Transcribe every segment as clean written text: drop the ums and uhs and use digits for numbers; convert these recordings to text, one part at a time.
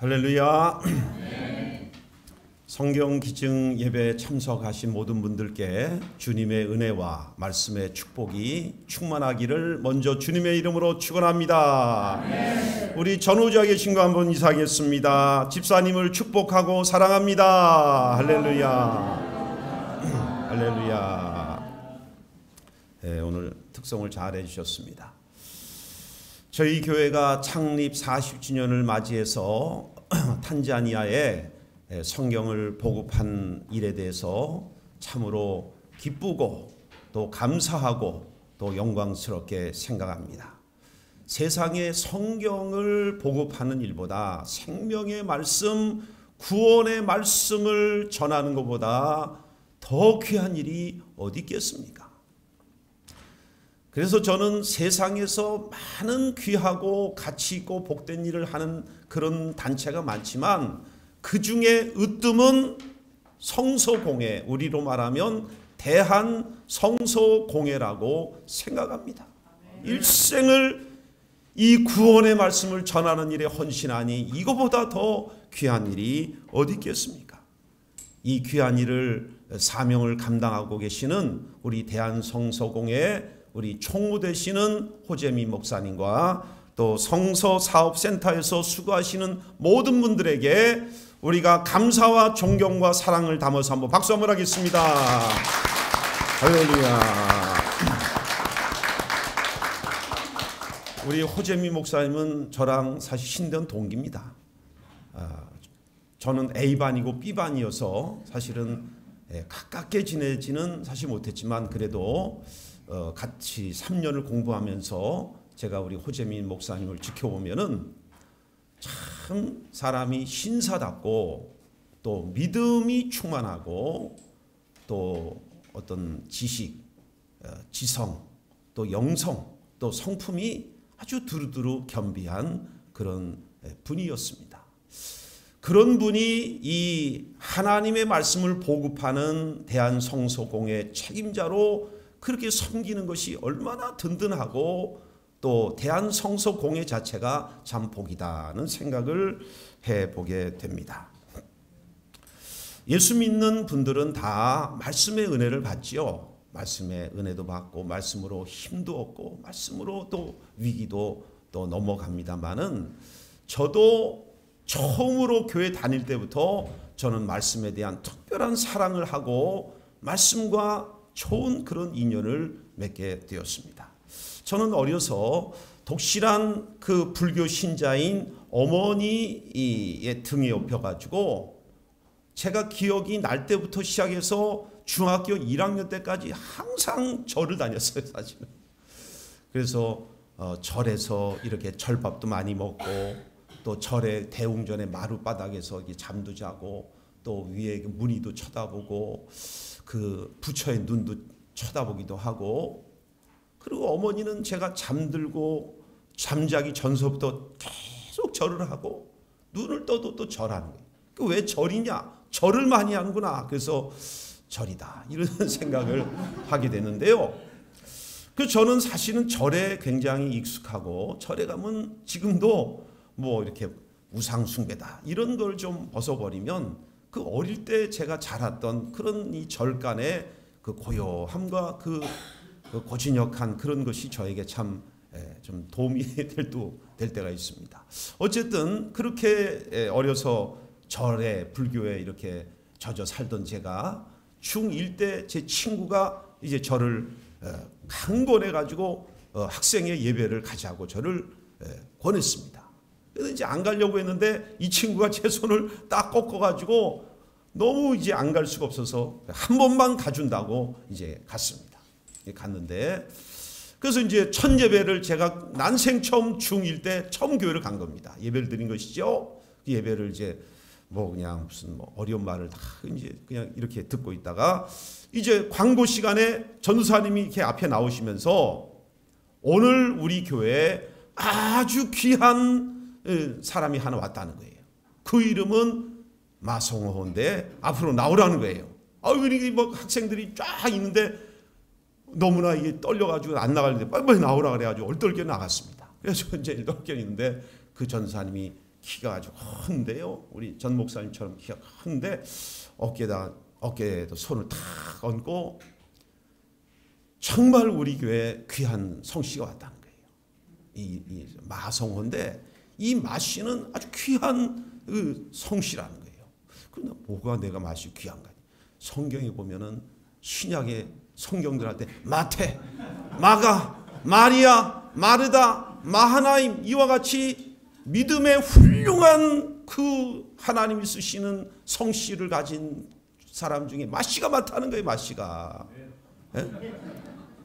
할렐루야. 성경 기증 예배에 참석하신 모든 분들께 주님의 은혜와 말씀의 축복이 충만하기를 먼저 주님의 이름으로 축원합니다. 우리 전우자 계신 거 한번 인사하겠습니다. 집사님을 축복하고 사랑합니다. 할렐루야. 할렐루야. 네, 오늘 특성을 잘 해주셨습니다. 저희 교회가 창립 40주년을 맞이해서 탄자니아에 성경을 보급한 일에 대해서 참으로 기쁘고 또 감사하고 또 영광스럽게 생각합니다. 세상에 성경을 보급하는 일보다 생명의 말씀, 구원의 말씀을 전하는 것보다 더 귀한 일이 어디 있겠습니까? 그래서 저는 세상에서 많은 귀하고 가치 있고 복된 일을 하는 그런 단체가 많지만 그 중에 으뜸은 성서공회, 우리로 말하면 대한성서공회라고 생각합니다. 일생을 이 구원의 말씀을 전하는 일에 헌신하니 이거보다 더 귀한 일이 어디 있겠습니까? 이 귀한 일을 사명을 감당하고 계시는 우리 대한성서공회 우리 총무 되시는 호재미 목사님과 또 성서사업센터에서 수고하시는 모든 분들에게 우리가 감사와 존경과 사랑을 담아서 한번 박수 한번 하겠습니다. 할렐루야. 우리 호재미 목사님은 저랑 사실 신대원 동기입니다. 저는 A반이고 B반이어서 사실은 가깝게 지내지는 사실 못했지만 그래도 같이 3년을 공부하면서 제가 우리 호재민 목사님을 지켜보면은 참 사람이 신사답고 또 믿음이 충만하고 또 어떤 지식, 지성, 또 영성, 또 성품이 아주 두루두루 겸비한 그런 분이었습니다. 그런 분이 이 하나님의 말씀을 보급하는 대한성서공회 책임자로 그렇게 섬기는 것이 얼마나 든든하고 또 대한성서공회 자체가 참 복이다는 생각을 해보게 됩니다. 예수 믿는 분들은 다 말씀의 은혜를 받지요. 말씀의 은혜도 받고 말씀으로 힘도 얻고 말씀으로 또 위기도 또 넘어갑니다마는 저도 처음으로 교회 다닐 때부터 저는 말씀에 대한 특별한 사랑을 하고 말씀과 좋은 그런 인연을 맺게 되었습니다. 저는 어려서 독실한 그 불교 신자인 어머니의 등에 업혀가지고 제가 기억이 날 때부터 시작해서 중학교 1학년 때까지 항상 절을 다녔어요, 사실은. 그래서 절에서 이렇게 절밥도 많이 먹고 또 절에 대웅전의 마룻바닥에서 잠도 자고 또 위에 무늬도 쳐다보고 그 부처의 눈도 쳐다보기도 하고 그리고 어머니는 제가 잠들고 잠자기 전서부터 계속 절을 하고 눈을 떠도 또 절하는 거예요. 왜 절이냐? 절을 많이 하는구나. 그래서 절이다 이런 생각을 하게 되는데요. 그 저는 사실은 절에 굉장히 익숙하고 절에 가면 지금도 뭐 이렇게 우상 숭배다 이런 걸 좀 벗어버리면 그 어릴 때 제가 자랐던 그런 이 절간의 그 고요함과 그 고진역한 그런 것이 저에게 참 좀 도움이 될 때가 있습니다. 어쨌든 그렇게 어려서 절에 불교에 이렇게 젖어 살던 제가 중1 때 제 친구가 이제 저를 강권해 가지고 학생의 예배를 가자고 저를 권했습니다. 그래서 이제 안 가려고 했는데 이 친구가 제 손을 딱 꺾어가지고 너무 이제 안 갈 수가 없어서 한 번만 가준다고 이제 갔습니다. 갔는데 그래서 이제 첫 예배를 제가 난생 처음 중1 때 처음 교회를 간 겁니다. 예배를 드린 것이죠. 그 예배를 이제 뭐 그냥 무슨 뭐 어려운 말을 다 이제 그냥 이렇게 듣고 있다가 이제 광고 시간에 전도사님이 이렇게 앞에 나오시면서 오늘 우리 교회에 아주 귀한 사람이 하나 왔다는 거예요. 그 이름은 마성호인데 앞으로 나오라는 거예요. 그러니까 뭐 학생들이 쫙 있는데 너무나 이게 떨려가지고 안 나가는데 빨리빨리 나오라 그래가지고 얼떨결에 나갔습니다. 그래서 이제 얼떨결에 있는데 그 전사님이 키가 아주 큰데요. 우리 전 목사님처럼 키가 큰데 어깨에도 손을 탁 얹고 정말 우리 교회에 귀한 성씨가 왔다는 거예요. 이 마성호인데 이 마씨는 아주 귀한 그 성씨라는 거예요. 그런데 뭐가 내가 마씨 귀한가? 성경에 보면은 신약의 성경들한테 마태, 마가, 마리아, 마르다, 마하나임 이와 같이 믿음의 훌륭한 그 하나님이 쓰시는 성씨를 가진 사람 중에 마씨가 많다는 거예요. 마씨가. 예?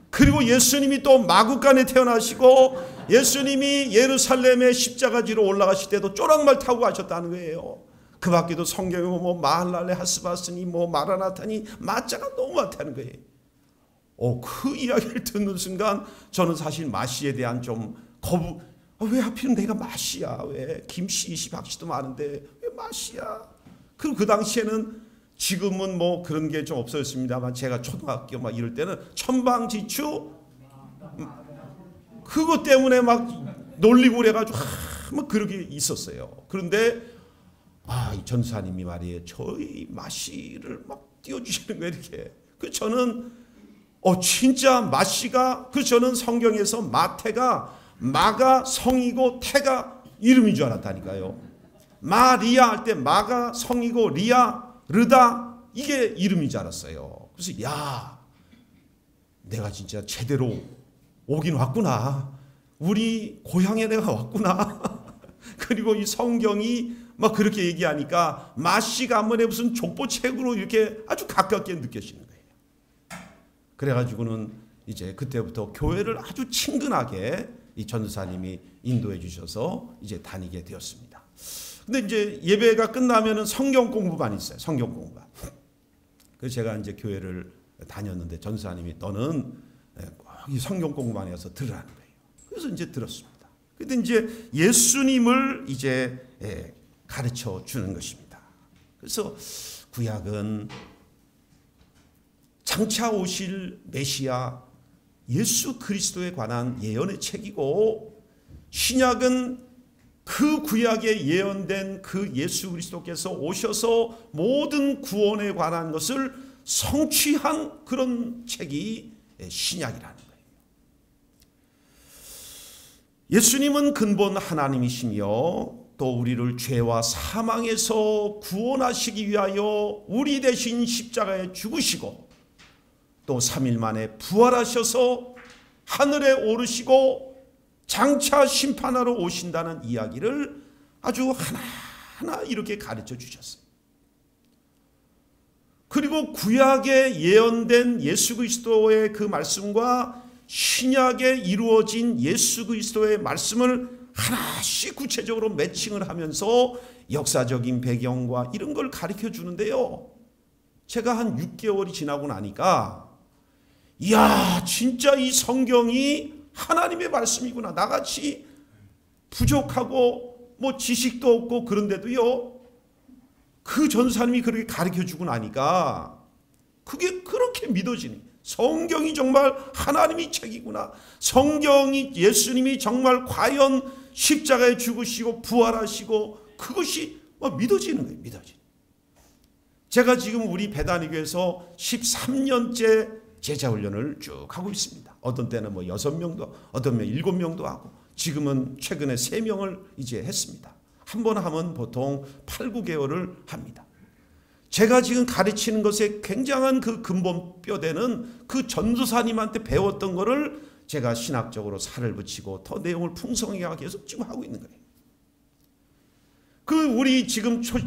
그리고 예수님이 또 마구간에 태어나시고 예수님이 예루살렘의 십자가지로 올라가실 때도 쪼락말 타고 가셨다는 거예요. 그 밖에도 성경에 뭐 마할랄레 하스바스니 뭐 마라나타니 마자가 너무 많다는 거예요. 그 이야기를 듣는 순간 저는 사실 마씨에 대한 좀 거부, 왜 하필 내가 마씨야? 왜 김씨, 이씨, 박씨도 많은데 왜 마씨야? 그리고 그 당시에는 지금은 뭐 그런 게 좀 없어졌습니다만 제가 초등학교 막 이럴 때는 천방지축 그것 때문에 막 놀리고 그래가지고 막 그러게 있었어요. 그런데 이 전사님이 말이에요. 저희 마씨를 막 띄워주시는 거예요. 이렇게. 그 저는 진짜 마씨가 저는 성경에서 마태가 마가 성이고 태가 이름인 줄 알았다니까요. 마리아 할 때 마가 성이고 리아 르다 이게 이름인 줄 알았어요. 그래서 내가 진짜 제대로 오긴 왔구나. 우리 고향에 내가 왔구나. 그리고 이 성경이 막 그렇게 얘기하니까 마씨가 한 번에 무슨 족보책으로 이렇게 아주 가깝게 느껴지는 거예요. 그래가지고는 이제 그때부터 교회를 아주 친근하게 이 전도사님이 인도해 주셔서 이제 다니게 되었습니다. 근데 이제 예배가 끝나면은 성경 공부만 있어요. 성경 공부만. 그래서 제가 이제 교회를 다녔는데 전도사님이 너는 이 성경 공부만 해서 들으라는 거예요. 그래서 이제 들었습니다. 근데 이제 예수님을 이제 가르쳐 주는 것입니다. 그래서 구약은 장차 오실 메시아 예수 그리스도에 관한 예언의 책이고 신약은 그 구약에 예언된 그 예수 그리스도께서 오셔서 모든 구원에 관한 것을 성취한 그런 책이 신약이라는 거예요. 예수님은 근본 하나님이시며 또 우리를 죄와 사망에서 구원하시기 위하여 우리 대신 십자가에 죽으시고 또 3일 만에 부활하셔서 하늘에 오르시고 장차 심판하러 오신다는 이야기를 아주 하나하나 이렇게 가르쳐 주셨어요. 그리고 구약에 예언된 예수 그리스도의 그 말씀과 신약에 이루어진 예수 그리스도의 말씀을 하나씩 구체적으로 매칭을 하면서 역사적인 배경과 이런 걸 가르쳐 주는데요. 제가 한 6개월이 지나고 나니까 이야 진짜 이 성경이 하나님의 말씀이구나. 나같이 부족하고 뭐 지식도 없고 그런데도요. 그 전사님이 그렇게 가르쳐주고 나니까 그게 그렇게 믿어지네. 성경이 정말 하나님의 책이구나. 성경이 예수님이 정말 과연 십자가에 죽으시고 부활하시고 그것이 믿어지는 거예요. 믿어지는. 제가 지금 우리 배단위교에서 13년째 제자훈련을 쭉 하고 있습니다. 어떤 때는 6명도, 어떤 면 7명도 하고, 지금은 최근에 3명을 이제 했습니다. 한 번 하면 보통 8, 9개월을 합니다. 제가 지금 가르치는 것에 굉장한 그 근본 뼈대는 그 전도사님한테 배웠던 거를 제가 신학적으로 살을 붙이고 더 내용을 풍성하게 하기 위해서 지금 하고 있는 거예요.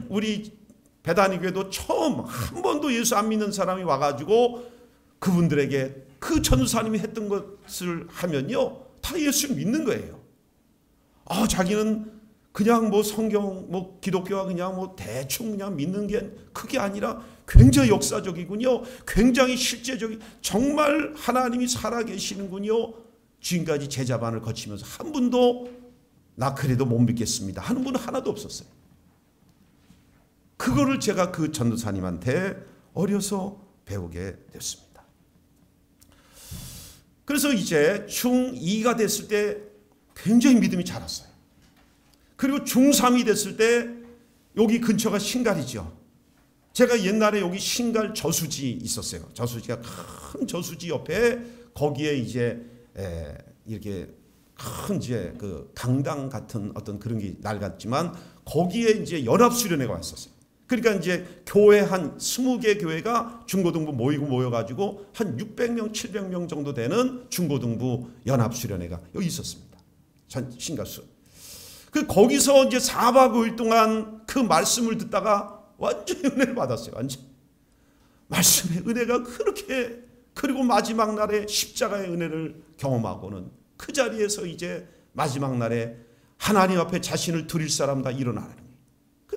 우리 배단위교회도 처음 한 번도 예수 안 믿는 사람이 와가지고 그분들에게 그 전도사님이 했던 것을 하면요 다 예수 믿는 거예요. 자기는 그냥 성경 기독교가 그냥 대충 그냥 믿는 게 그게 아니라 굉장히 역사적이군요. 굉장히 실제적인 정말 하나님이 살아계시는군요. 지금까지 제자반을 거치면서 한 분도 나 그래도 못 믿겠습니다 하는 분은 하나도 없었어요. 그거를 제가 그 전도사님한테 어려서 배우게 됐습니다. 그래서 이제 중2가 됐을 때 굉장히 믿음이 자랐어요. 그리고 중3이 됐을 때 여기 근처가 신갈이죠. 제가 옛날에 여기 신갈 저수지 있었어요. 저수지가 큰 저수지 옆에 거기에 이제 이렇게 큰 이제 그 강당 같은 어떤 그런 게 낡았지만 거기에 이제 연합수련회가 왔었어요. 그러니까 이제 교회 한 20개 교회가 중고등부 모여가지고 한 600명, 700명 정도 되는 중고등부 연합수련회가 여기 있었습니다. 신갈수. 그 거기서 이제 4박 5일 동안 그 말씀을 듣다가 완전히 은혜를 받았어요. 완전. 말씀의 은혜가 그렇게, 그리고 마지막 날에 십자가의 은혜를 경험하고는 그 자리에서 이제 마지막 날에 하나님 앞에 자신을 드릴 사람 다 일어나는 거예요.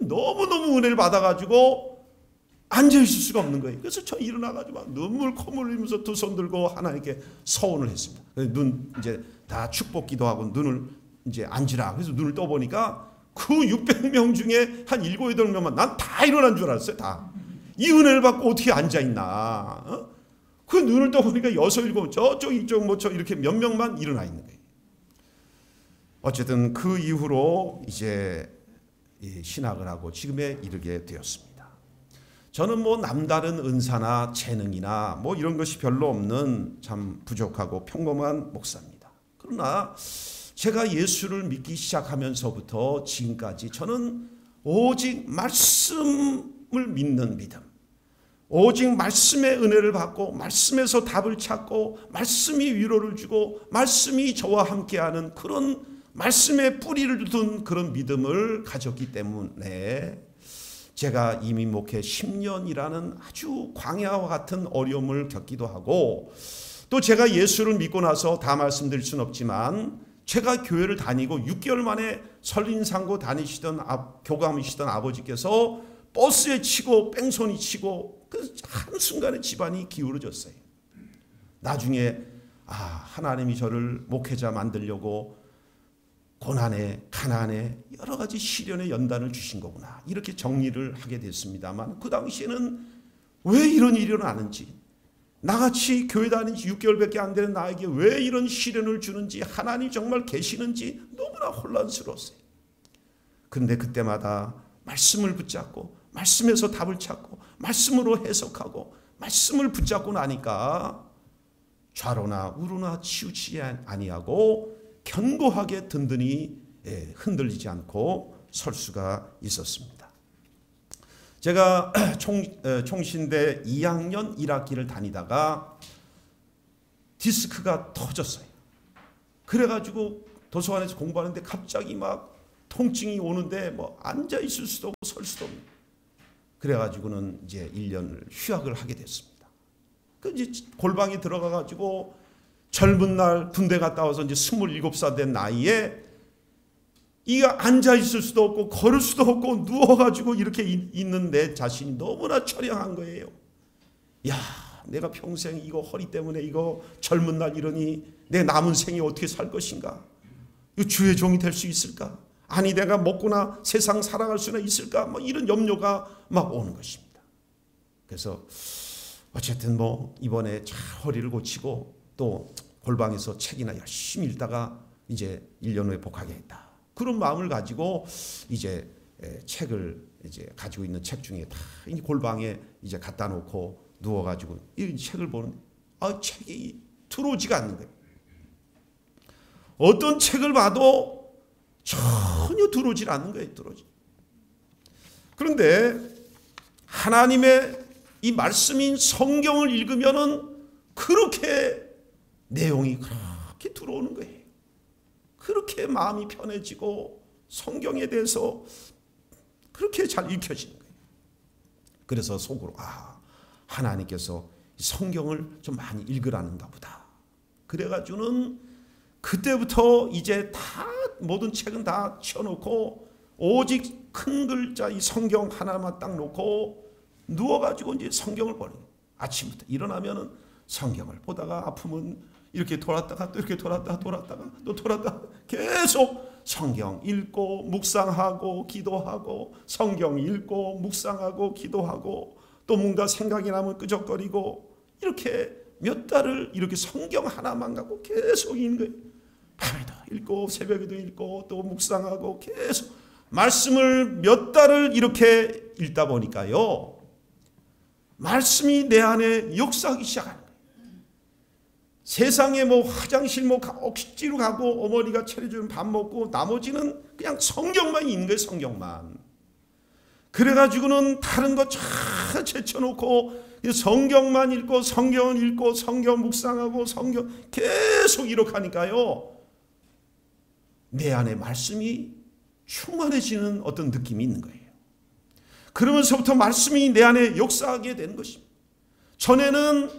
너무너무 은혜를 받아가지고 앉아있을 수가 없는 거예요. 그래서 저 일어나가지고 막 눈물 콧물 흘리면서 두 손 들고 하나님께 서원을 했습니다. 눈 이제 다 축복 기도하고 눈을 이제 앉으라. 그래서 눈을 떠보니까 그 600명 중에 한 7, 8명만 난 다 일어난 줄 알았어요. 다. 이 은혜를 받고 어떻게 앉아있나. 그 눈을 떠보니까 6, 7 저쪽 이쪽 뭐 저 이렇게 몇 명만 일어나 있는 거예요. 어쨌든 그 이후로 이제 신학을 하고 지금에 이르게 되었습니다. 저는 뭐 남다른 은사나 재능이나 뭐 이런 것이 별로 없는 참 부족하고 평범한 목사입니다. 그러나 제가 예수를 믿기 시작하면서부터 지금까지 저는 오직 말씀을 믿는 믿음, 오직 말씀의 은혜를 받고 말씀에서 답을 찾고 말씀이 위로를 주고 말씀이 저와 함께하는 그런 말씀의 뿌리를 둔 그런 믿음을 가졌기 때문에 제가 이미 목회 10년이라는 아주 광야와 같은 어려움을 겪기도 하고 또 제가 예수를 믿고 나서 다 말씀드릴 수는 없지만 제가 교회를 다니고 6개월 만에 설린상고 다니시던 교감이시던 아버지께서 버스에 치고 뺑소니 치고 그 한순간에 집안이 기울어졌어요. 나중에 하나님이 저를 목회자 만들려고 고난에 가난에 여러 가지 시련의 연단을 주신 거구나 이렇게 정리를 하게 됐습니다만 그 당시에는 왜 이런 일이 일어나는지 나같이 교회 다닌 지 6개월밖에 안 되는 나에게 왜 이런 시련을 주는지 하나님 정말 계시는지 너무나 혼란스러웠어요. 그런데 그때마다 말씀을 붙잡고 말씀에서 답을 찾고 말씀으로 해석하고 말씀을 붙잡고 나니까 좌로나 우로나 치우치지 아니하고 견고하게 든든히 흔들리지 않고 설 수가 있었습니다. 제가 총신대 2학년 1학기를 다니다가 디스크가 터졌어요. 그래가지고 도서관에서 공부하는데 갑자기 막 통증이 오는데 뭐 앉아 있을 수도 없고 설 수도 없는. 그래가지고는 이제 1년을 휴학을 하게 됐습니다. 그 이제 골방에 들어가가지고 젊은 날 군대 갔다 와서 이제 27살 된 나이에 이가 앉아 있을 수도 없고 걸을 수도 없고 누워가지고 이렇게 있는 내 자신이 너무나 처량한 거예요. 야, 내가 평생 이거 허리 때문에 이거 젊은 날 이러니 내 남은 생이 어떻게 살 것인가? 이 주의 종이 될 수 있을까? 아니 내가 먹고나 세상 살아갈 수나 있을까? 뭐 이런 염려가 막 오는 것입니다. 그래서 어쨌든 뭐 이번에 잘 허리를 고치고 또 골방에서 책이나 열심히 읽다가 이제 1년 후에 복학했다. 그런 마음을 가지고 이제 책을 이제 가지고 있는 책 중에 다 골방에 이제 갖다 놓고 누워가지고 이 책을 보는데 책이 들어오지가 않는 거예요. 어떤 책을 봐도 전혀 들어오질 않는 거예요. 들어오지. 그런데 하나님의 이 말씀인 성경을 읽으면은 그렇게 내용이 그렇게 들어오는 거예요. 그렇게 마음이 편해지고 성경에 대해서 그렇게 잘 읽혀지는 거예요. 그래서 속으로 하나님께서 성경을 좀 많이 읽으라는가 보다. 그래가지고는 그때부터 이제 다 모든 책은 다 치워놓고 오직 큰 글자 이 성경 하나만 딱 놓고 누워가지고 이제 성경을 보는 거예요. 아침부터 일어나면은 성경을 보다가 아프면 이렇게 돌았다가 또 이렇게 돌았다가 또 돌았다가 계속 성경 읽고 묵상하고 기도하고 성경 읽고 묵상하고 기도하고 또 뭔가 생각이 나면 끄적거리고 이렇게 몇 달을 이렇게 성경 하나만 갖고 계속 읽는 거예요. 밤에도 읽고 새벽에도 읽고 또 묵상하고 계속 말씀을 몇 달을 이렇게 읽다 보니까요, 말씀이 내 안에 역사하기 시작하는 거예요. 세상에 뭐 화장실 뭐 억지로 가고 어머니가 차려주는 밥 먹고 나머지는 그냥 성경만 있는 거예요. 성경만. 그래가지고는 다른 거 다 제쳐놓고 성경만 읽고 성경을 읽고 성경 묵상하고 성경 계속 이렇게 하니까요, 내 안에 말씀이 충만해지는 어떤 느낌이 있는 거예요. 그러면서부터 말씀이 내 안에 역사하게 되는 것입니다. 전에는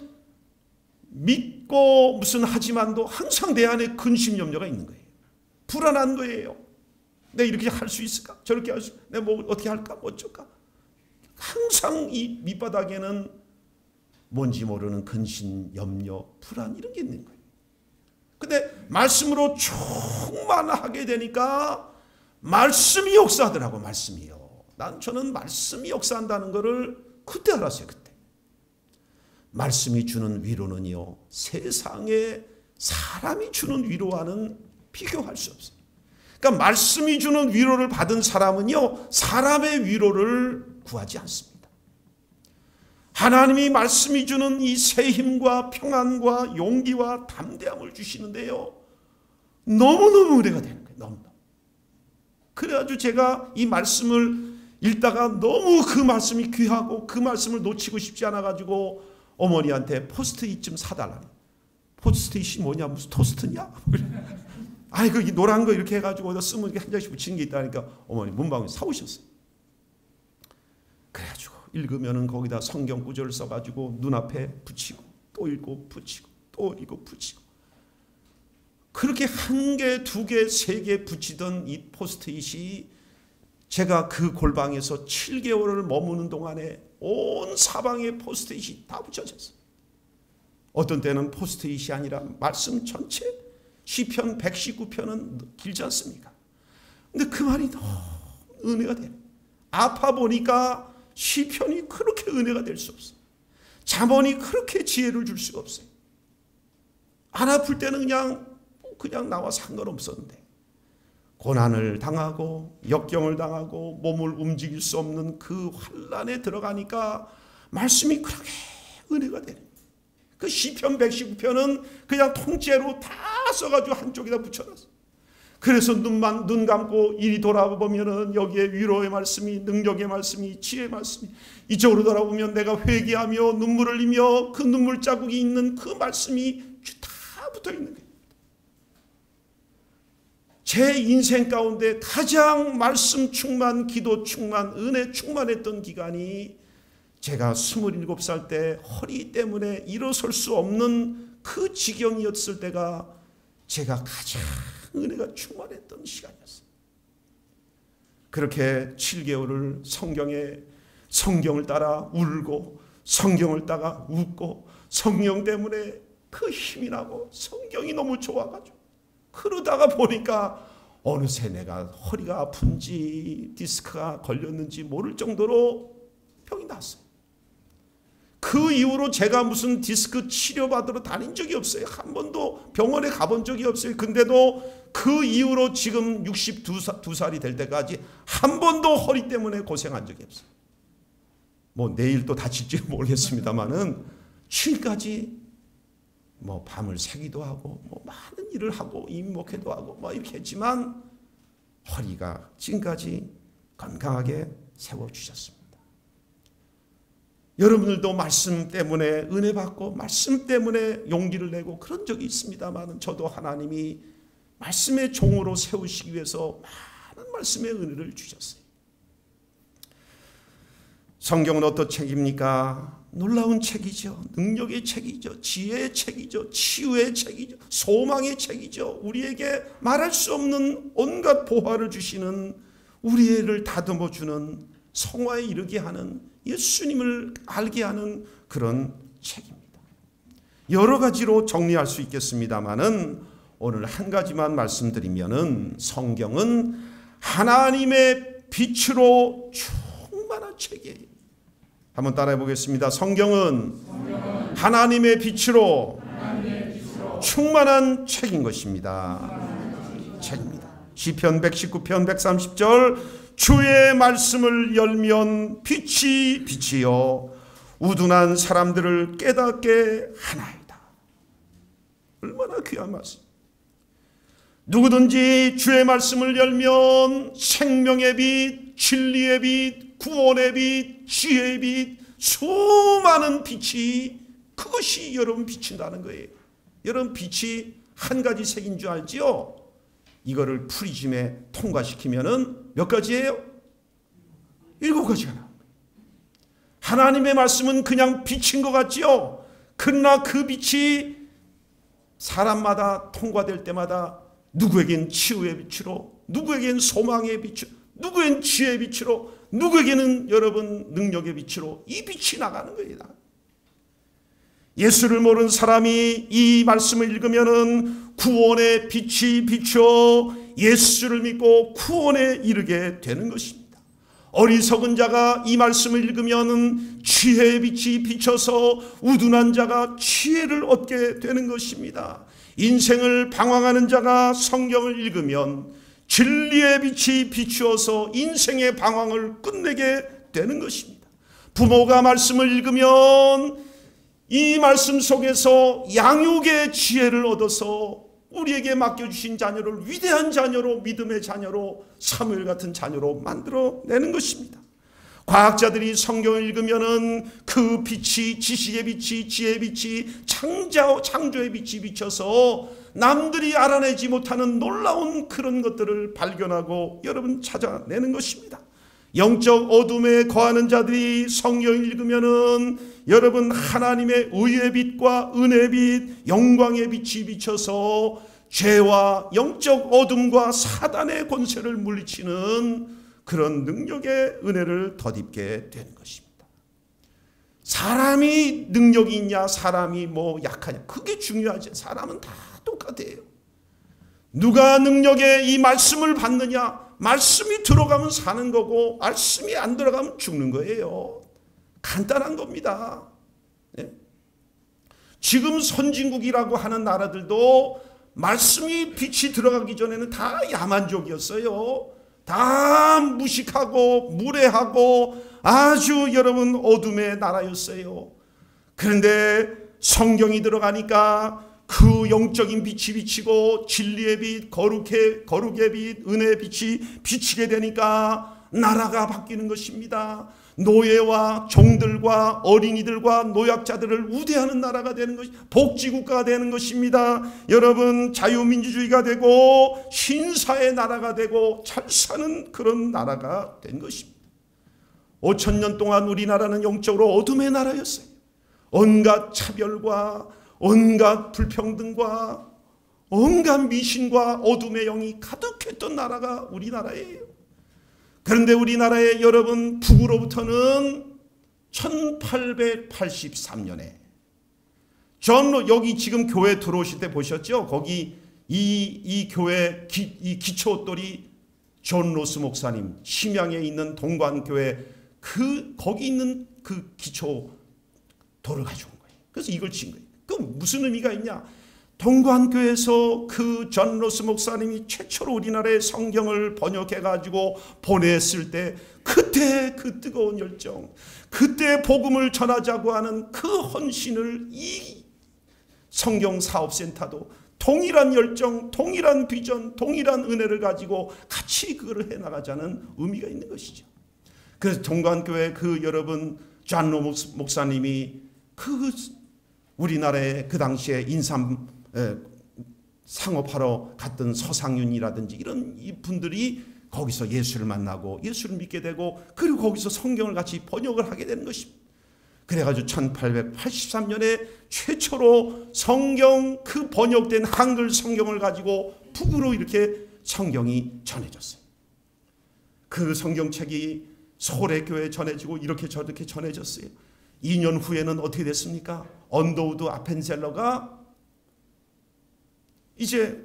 믿고 무슨 하지만도 항상 내 안에 근심 염려가 있는 거예요. 불안한 거예요. 내가 이렇게 할 수 있을까? 저렇게 할 수 있을까? 내가 뭐 어떻게 할까? 뭐 어쩔까? 항상 이 밑바닥에는 뭔지 모르는 근심, 염려, 불안 이런 게 있는 거예요. 근데 말씀으로 충만하게 되니까 말씀이 역사하더라고. 말씀이요. 저는 말씀이 역사한다는 것을 그때 알았어요. 그때. 말씀이 주는 위로는요, 세상에 사람이 주는 위로와는 비교할 수 없어요. 그러니까 말씀이 주는 위로를 받은 사람은요, 사람의 위로를 구하지 않습니다. 하나님이 말씀이 주는 이 새 힘과 평안과 용기와 담대함을 주시는데요, 너무너무 은혜가 되는 거예요. 너무너무. 그래가지고 제가 이 말씀을 읽다가 너무 그 말씀이 귀하고 그 말씀을 놓치고 싶지 않아가지고 어머니한테 포스트잇 좀 사달라니. 포스트잇이 뭐냐? 무슨 토스트냐? 아니 그 노란 거 이렇게 해가지고 어디다 쓰면 이렇게 한 장씩 붙이는 게 있다니까 어머니 문방구에 사오셨어요. 그래가지고 읽으면은 거기다 성경 구절을 써가지고 눈앞에 붙이고 또 읽고 붙이고 또 읽고 붙이고, 그렇게 한 개, 두 개, 세 개 붙이던 이 포스트잇이 제가 그 골방에서 7개월을 머무는 동안에 온 사방에 포스트잇이 다 붙여졌어요. 어떤 때는 포스트잇이 아니라 말씀 전체, 시편 119편은 길지 않습니까? 근데 그 말이 너무 은혜가 돼요. 아파 보니까 시편이 그렇게 은혜가 될 수 없어요. 잠언이 그렇게 지혜를 줄 수가 없어요. 안 아플 때는 그냥 나와 상관없었는데, 고난을 당하고 역경을 당하고 몸을 움직일 수 없는 그 환난에 들어가니까 말씀이 그렇게 은혜가 되는 거예요. 그 시편 119편은 그냥 통째로 다 써가지고 한쪽에다 붙여놨어요. 그래서 눈 감고 이리 돌아보면은 여기에 위로의 말씀이, 능력의 말씀이, 지혜의 말씀이, 이쪽으로 돌아보면 내가 회개하며 눈물을 흘리며 그 눈물 자국이 있는 그 말씀이 다 붙어 있는 거예요. 제 인생 가운데 가장 말씀 충만, 기도 충만, 은혜 충만했던 기간이 제가 27살 때 허리 때문에 일어설 수 없는 그 지경이었을 때가 제가 가장 은혜가 충만했던 시간이었어요. 그렇게 7개월을 성경을 따라 울고 성경을 따라 웃고 성경 때문에 그 힘이 나고 성경이 너무 좋아가지고 그러다가 보니까 어느새 내가 허리가 아픈지 디스크가 걸렸는지 모를 정도로 병이 났어요. 그 이후로 제가 무슨 디스크 치료받으러 다닌 적이 없어요. 한 번도 병원에 가본 적이 없어요. 근데도 그 이후로 지금 62살이 될 때까지 한 번도 허리 때문에 고생한 적이 없어요. 뭐 내일 또 다칠지 모르겠습니다만은 지금까지 뭐 밤을 새기도 하고 뭐 많은 일을 하고 임목회도 하고 뭐 이렇게 했지만 허리가 지금까지 건강하게 세워주셨습니다. 여러분들도 말씀 때문에 은혜 받고 말씀 때문에 용기를 내고 그런 적이 있습니다만, 저도 하나님이 말씀의 종으로 세우시기 위해서 많은 말씀의 은혜를 주셨어요. 성경은 어떤 책입니까? 놀라운 책이죠. 능력의 책이죠. 지혜의 책이죠. 치유의 책이죠. 소망의 책이죠. 우리에게 말할 수 없는 온갖 보화를 주시는, 우리를 다듬어 주는, 성화에 이르게 하는, 예수님을 알게 하는 그런 책입니다. 여러 가지로 정리할 수 있겠습니다만은 오늘 한 가지만 말씀드리면은 성경은 하나님의 빛으로 충만한 책이에요. 한번 따라해 보겠습니다. 성경은 하나님의 빛으로 충만한 책인 것입니다. 책입니다. 시편 119편 130절 주의 말씀을 열면 빛이 빛이요 우둔한 사람들을 깨닫게 하나이다. 얼마나 귀한 말씀. 누구든지 주의 말씀을 열면 생명의 빛, 진리의 빛, 구원의 빛, 지혜의 빛, 수많은 빛이 그것이 여러분 비친다는 거예요. 여러분 빛이 한 가지 색인 줄 알지요? 이거를 프리즘에 통과시키면은 몇 가지예요? 7가지가 나옵니다. 하나님의 말씀은 그냥 빛인 것 같지요? 그러나 그 빛이 사람마다 통과될 때마다 누구에겐 치유의 빛으로, 누구에겐 소망의 빛으로, 누구에겐 지혜의 빛으로, 누구에게는 여러분 능력의 빛으로 이 빛이 나가는 거예요. 예수를 모르는 사람이 이 말씀을 읽으면은 구원의 빛이 비춰 예수를 믿고 구원에 이르게 되는 것입니다. 어리석은 자가 이 말씀을 읽으면은 지혜의 빛이 비쳐서 우둔한 자가 지혜를 얻게 되는 것입니다. 인생을 방황하는 자가 성경을 읽으면 진리의 빛이 비추어서 인생의 방황을 끝내게 되는 것입니다. 부모가 말씀을 읽으면 이 말씀 속에서 양육의 지혜를 얻어서 우리에게 맡겨주신 자녀를 위대한 자녀로, 믿음의 자녀로, 사무엘 같은 자녀로 만들어내는 것입니다. 과학자들이 성경을 읽으면은 그 빛이, 지식의 빛이, 지혜의 빛이, 창조의 빛이 비쳐서 남들이 알아내지 못하는 놀라운 그런 것들을 발견하고 여러분 찾아내는 것입니다. 영적 어둠에 거하는 자들이 성경을 읽으면은 여러분 하나님의 의의 빛과 은혜의 빛, 영광의 빛이 비쳐서 죄와 영적 어둠과 사단의 권세를 물리치는 그런 능력의 은혜를 덧입게 되는 것입니다. 사람이 능력이 있냐, 사람이 뭐 약하냐, 그게 중요하지. 사람은 다 똑같아요. 누가 능력에 이 말씀을 받느냐, 말씀이 들어가면 사는 거고 말씀이 안 들어가면 죽는 거예요. 간단한 겁니다. 네? 지금 선진국이라고 하는 나라들도 말씀이 빛이 들어가기 전에는 다 야만족이었어요. 다 무식하고 무례하고 아주 여러분 어둠의 나라였어요. 그런데 성경이 들어가니까 그 영적인 빛이 비치고 진리의 빛, 거룩의 빛, 은혜의 빛이 비치게 되니까 나라가 바뀌는 것입니다. 노예와 종들과 어린이들과 노약자들을 우대하는 나라가 되는 것이, 복지국가가 되는 것입니다. 여러분, 자유민주주의가 되고 신사의 나라가 되고 잘 사는 그런 나라가 된 것입니다. 5,000년 동안 우리나라는 영적으로 어둠의 나라였어요. 온갖 차별과 온갖 불평등과 온갖 미신과 어둠의 영이 가득했던 나라가 우리나라예요. 그런데 우리나라에 여러분 북으로부터는 1883년에 여기 지금 교회 들어오실 때 보셨죠? 거기 이 교회 이 기초돌이 존 로스 목사님 심양에 있는 동관교회 거기 있는 그 기초돌을 가져온 거예요. 그래서 이걸 친 거예요. 그 무슨 의미가 있냐? 동관교에서 그 존 로스 목사님이 최초로 우리나라에 성경을 번역해가지고 보냈을 때 그때 그 뜨거운 열정, 그때 복음을 전하자고 하는 그 헌신을 이 성경사업센터도 동일한 열정, 동일한 비전, 동일한 은혜를 가지고 같이 그걸 해나가자는 의미가 있는 것이죠. 그래서 동관교회 그 여러분 존 로스 목사님이 그 우리나라에 그 당시에 인삼 상업하러 갔던 서상윤이라든지 이런 분들이 거기서 예수를 만나고 예수를 믿게 되고 그리고 거기서 성경을 같이 번역을 하게 되는 것입니다. 그래가지고 1883년에 최초로 성경 그 번역된 한글 성경을 가지고 북으로 이렇게 성경이 전해졌어요. 그 성경책이 서울의 교회에 전해지고 이렇게 저렇게 전해졌어요. 2년 후에는 어떻게 됐습니까? 언더우드 아펜셀러가 이제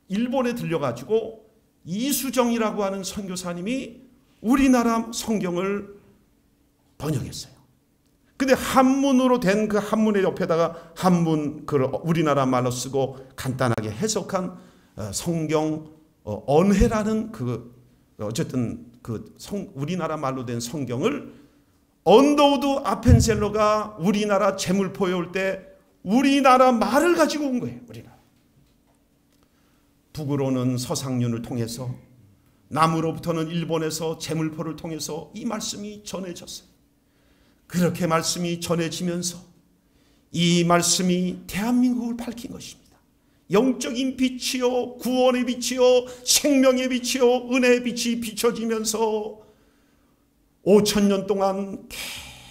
일본에 들려가지고 이수정이라고 하는 선교사님이 우리나라 성경을 번역했어요. 근데 한문으로 된 그 한문의 옆에다가 한문 그 우리나라 말로 쓰고 간단하게 해석한 성경 언해라는 어쨌든 우리나라 말로 된 성경을 언더우드 아펜셀러가 우리나라 제물포에 올 때 우리나라 말을 가지고 온 거예요. 우리나라. 북으로는 서상윤을 통해서, 남으로부터는 일본에서 제물포를 통해서 이 말씀이 전해졌어요. 그렇게 말씀이 전해지면서 이 말씀이 대한민국을 밝힌 것입니다. 영적인 빛이요, 구원의 빛이요, 생명의 빛이요, 은혜의 빛이 비춰지면서 5,000년 동안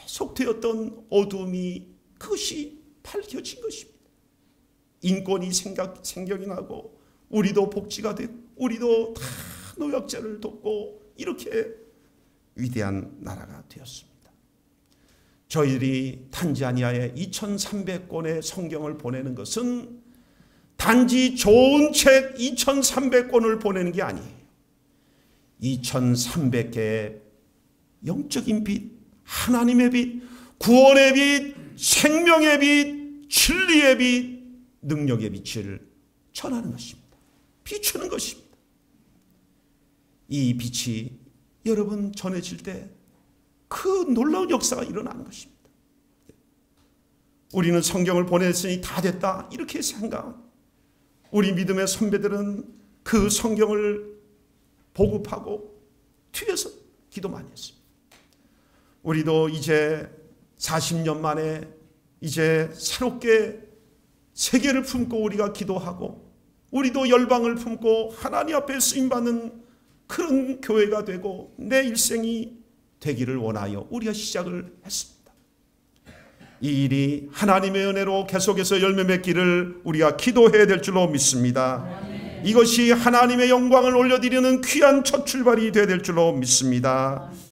계속되었던 어둠이 그것이 밝혀진 것입니다. 인권이 생각이 나고, 우리도 복지가 되고, 우리도 다 노약자를 돕고, 이렇게 위대한 나라가 되었습니다. 저희들이 탄자니아에 2,300권의 성경을 보내는 것은 단지 좋은 책 2,300권을 보내는 게 아니에요. 2,300개의 영적인 빛, 하나님의 빛, 구원의 빛, 생명의 빛, 진리의 빛, 능력의 빛을 전하는 것입니다. 비추는 것입니다. 이 빛이 여러분 전해질 때 그 놀라운 역사가 일어나는 것입니다. 우리는 성경을 보냈으니 다 됐다, 이렇게 생각. 우리 믿음의 선배들은 그 성경을 보급하고 뒤에서 기도 많이 했습니다. 우리도 이제 40년 만에 이제 새롭게 세계를 품고 우리가 기도하고, 우리도 열방을 품고 하나님 앞에 쓰임받는 그런 교회가 되고 내 일생이 되기를 원하여 우리가 시작을 했습니다. 이 일이 하나님의 은혜로 계속해서 열매 맺기를 우리가 기도해야 될 줄로 믿습니다. 이것이 하나님의 영광을 올려드리는 귀한 첫 출발이 되어야 될 줄로 믿습니다.